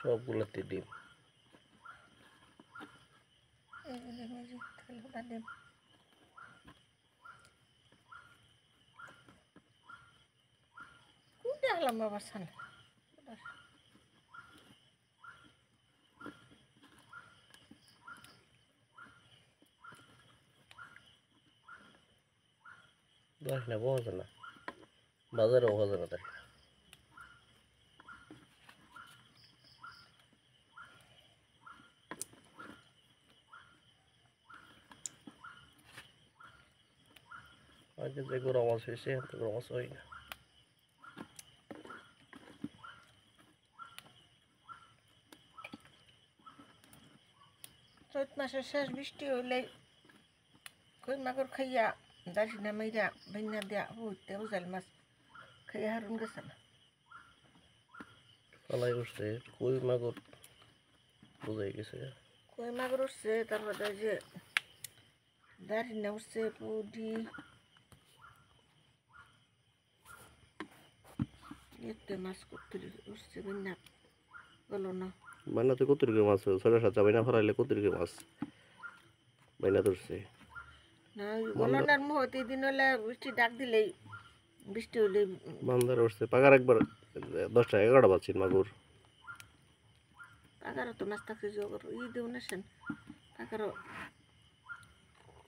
সবগুলোতে ডিম। দেখলাম বাবা সান দেখ না পাওয়া যায় না, বাজারেও পাওয়া যায় না। দেখ আগে যে গোড়া মাছ হয়েছে এখন তো গোড়া মাছ হয় না। চৈত মাসের শেষ বৃষ্টি হইলে কই মাগুর খাইয়া দাসি না মাইরা ভেঙা দেয়া হইতে উজাল মাছ খাইয়া হারুন গেছে না। পালাই উঠছে কই মাগুর বোঝাই গেছে। কই মাগুর উঠছে, তারপরে যে দাসি না উঠছে, পুডি এতে মাছ করতে উঠছে ভেঙা গেল না। বাইনা তো কত রকম মাছ, ছয়টা সাতটা বাইনা ফেলাইলে কত রকম মাছ বাইনা ধরছে। না গলনার মুহূর্তে দিন হলে বৃষ্টি ডাক দিলেই বৃষ্টি হইলে বান্দার উঠছে পাকার একবার 10টা 11টা বাজছিল মাগুর। পাকারও তো মাছ থাকছে জগর ই দেও না সেন পাকারও